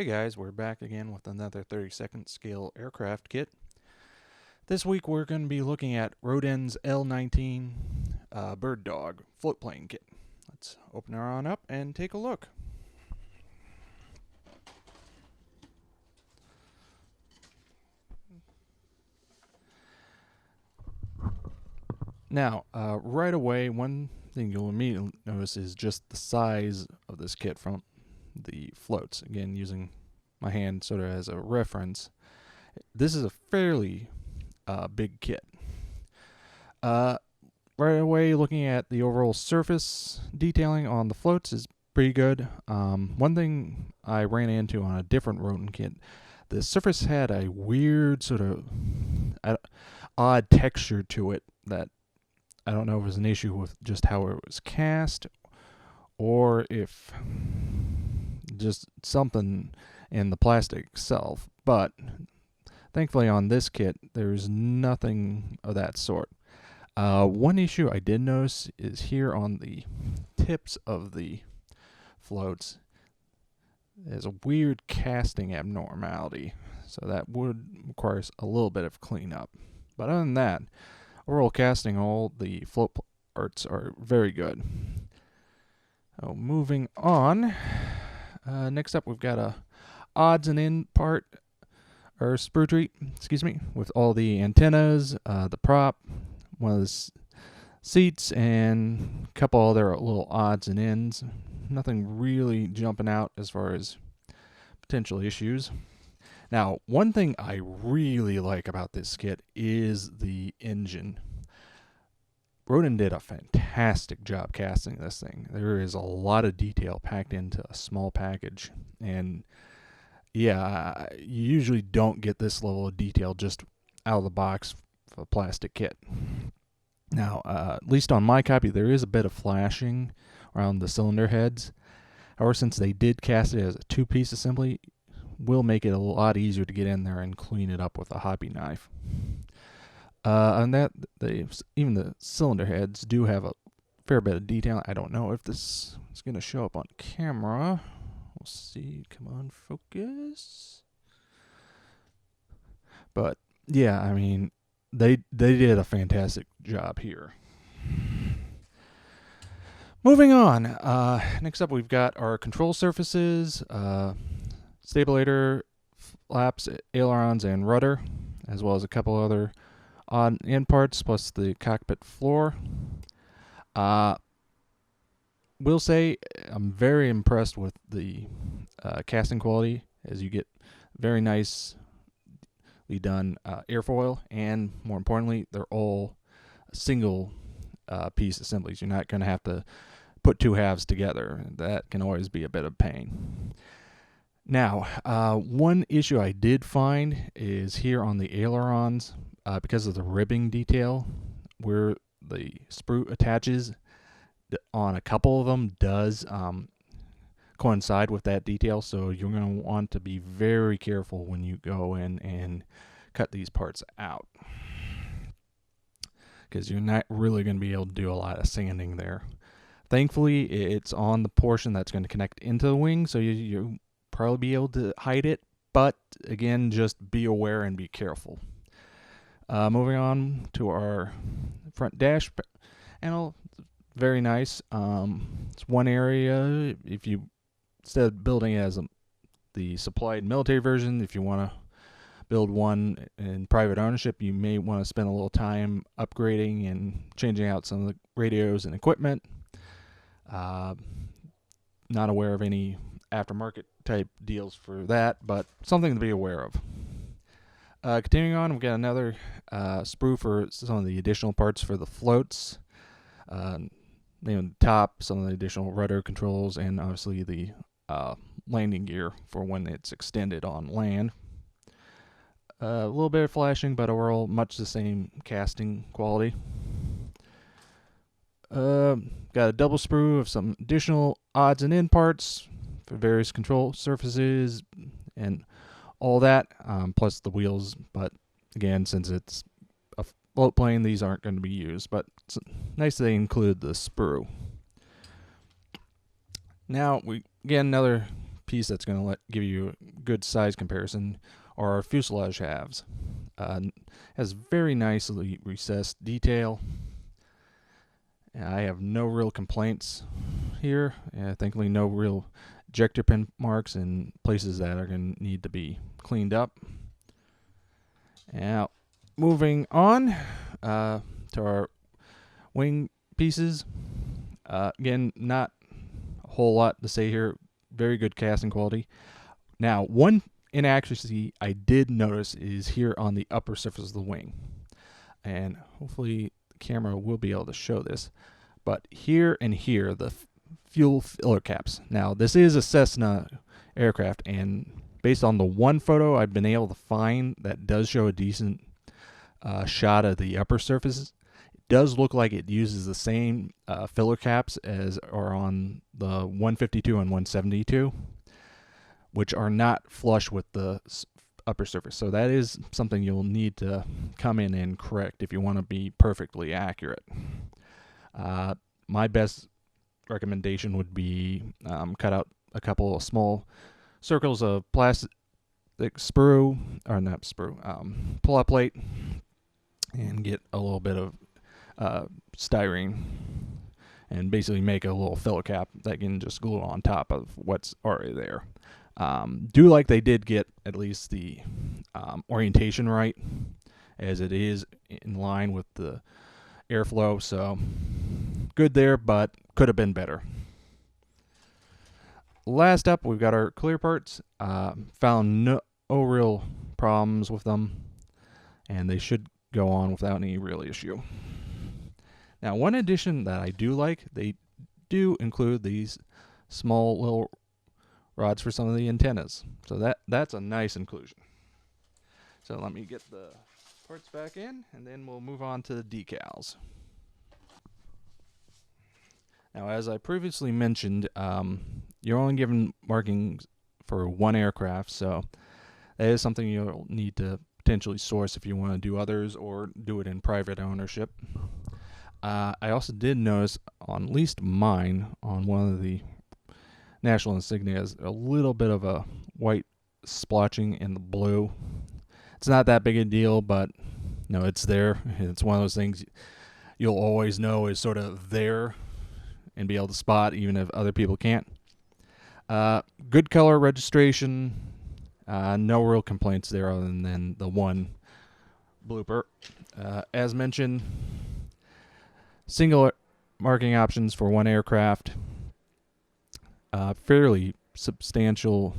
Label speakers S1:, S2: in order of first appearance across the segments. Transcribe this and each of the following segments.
S1: Hey guys, we're back again with another 32nd scale aircraft kit. This week we're going to be looking at Roden's L-19 Bird Dog float plane kit. Let's open her on up and take a look. Now, right away, one thing you'll immediately notice is just the size of this kit from the floats. Again, using my hand sort of as a reference, this is a fairly big kit. Right away, looking at the overall surface detailing on the floats is pretty good. One thing I ran into on a different Roden kit, the surface had a weird sort of odd texture to it that I don't know if it was an issue with just how it was cast or if just something in the plastic itself. But thankfully on this kit, there's nothing of that sort. One issue I did notice is here on the tips of the floats, there's a weird casting abnormality. So that would require a little bit of cleanup. But other than that, overall casting, all the float parts are very good. Oh, moving on. Next up, we've got a odds and end part, or sprue tree, with all the antennas, the prop, one of the seats, and a couple other little odds and ends. Nothing really jumping out as far as potential issues. Now, one thing I really like about this kit is the engine. Roden did a fantastic job casting this thing. There is a lot of detail packed into a small package. And yeah, you usually don't get this level of detail just out of the box for a plastic kit. Now, at least on my copy, there is a bit of flashing around the cylinder heads. However, since they did cast it as a two-piece assembly, will make it a lot easier to get in there and clean it up with a hobby knife. And that even the cylinder heads do have a fair bit of detail. I don't know if this is going to show up on camera. We'll see. Come on, focus. But yeah, I mean, they did a fantastic job here. Moving on. Next up, we've got our control surfaces, stabilator, flaps, ailerons, and rudder, as well as a couple other odd end parts, plus the cockpit floor. Will say I'm very impressed with the casting quality, as you get very nicely done airfoil, and more importantly, they're all single piece assemblies. You're not going to have to put two halves together. That can always be a bit of pain. Now, one issue I did find is here on the ailerons, because of the ribbing detail, where the sprue attaches on a couple of them does coincide with that detail, so you're going to want to be very careful when you go in and cut these parts out, because you're not really going to be able to do a lot of sanding there. Thankfully, it's on the portion that's going to connect into the wing, so you'll probably be able to hide it, but again, just be aware and be careful. Moving on to our front dash panel, very nice. It's one area. If you, instead of building it as the supplied military version, if you want to build one in private ownership, you may want to spend a little time upgrading and changing out some of the radios and equipment. Not aware of any aftermarket type deals for that, but something to be aware of. Continuing on, we've got another sprue for some of the additional parts for the floats. The top, some of the additional rudder controls, and obviously the landing gear for when it's extended on land. A little bit of flashing, but overall much the same casting quality. Got a double sprue of some additional odds and end parts for various control surfaces and all that, plus the wheels. But again, since it's a float plane, these aren't going to be used, but it's nice they include the sprue. Now, we again, another piece that's going to give you a good size comparison are our fuselage halves. Has very nicely recessed detail. I have no real complaints here. Thankfully, no real ejector pin marks in places that are going to need to be cleaned up. Now, moving on to our wing pieces. Again, not a whole lot to say here. Very good casting quality. Now, one inaccuracy I did notice is here on the upper surface of the wing. And hopefully the camera will be able to show this. But here and here, the fuel filler caps. Now, this is a Cessna aircraft, and based on the one photo I've been able to find that does show a decent shot of the upper surfaces, it does look like it uses the same filler caps as are on the 152 and 172, which are not flush with the upper surface. So that is something you'll need to come in and correct if you want to be perfectly accurate. My best recommendation would be cut out a couple of small circles of plastic sprue, or not sprue, pull-up plate, and get a little bit of styrene, and basically make a little filler cap that can just glue on top of what's already there. Do like they did get at least the orientation right, as it is in line with the airflow, so good there, but could have been better. Last up, we've got our clear parts. Found no real problems with them, and they should go on without any real issue. Now, one addition that I do like, they do include these small little rods for some of the antennas. So that's a nice inclusion. So let me get the parts back in, and then we'll move on to the decals. Now, as I previously mentioned, you're only given markings for one aircraft, so that is something you'll need to potentially source if you want to do others or do it in private ownership. I also did notice, on at least mine, on one of the national insignias, a little bit of a white splotching in the blue. It's not that big a deal, but no, it's there. It's one of those things you'll always know is sort of there and be able to spot even if other people can't. Good color registration. No real complaints there other than the one blooper. As mentioned, single marking options for one aircraft. Fairly substantial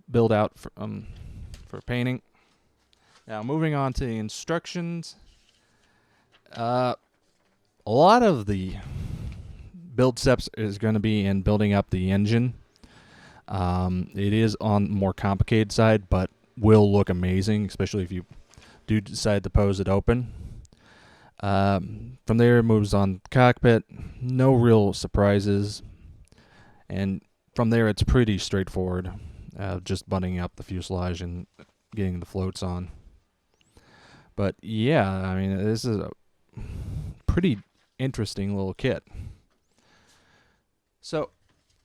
S1: build out for painting. Now, moving on to the instructions. A lot of the build steps is going to be in building up the engine. It is on the more complicated side, but will look amazing, especially if you do decide to pose it open. From there, it moves on cockpit. No real surprises. And from there, it's pretty straightforward. Just buttoning up the fuselage and getting the floats on. But yeah, I mean, this is a pretty interesting little kit. So,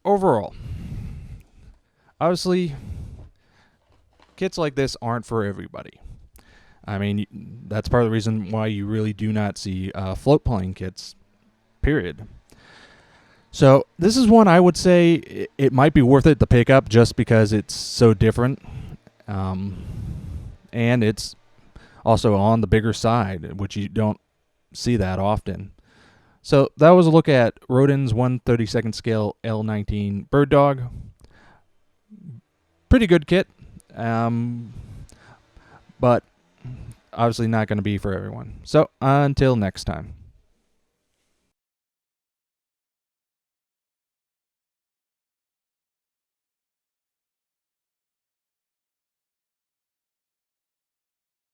S1: overall, obviously, kits like this aren't for everybody. I mean, that's part of the reason why you really do not see float plane kits, period. So, this is one I would say it might be worth it to pick up just because it's so different. And it's also on the bigger side, which you don't see that often. So that was a look at Roden's 1/32 scale L-19 Bird Dog. Pretty good kit, but obviously not going to be for everyone. So until next time.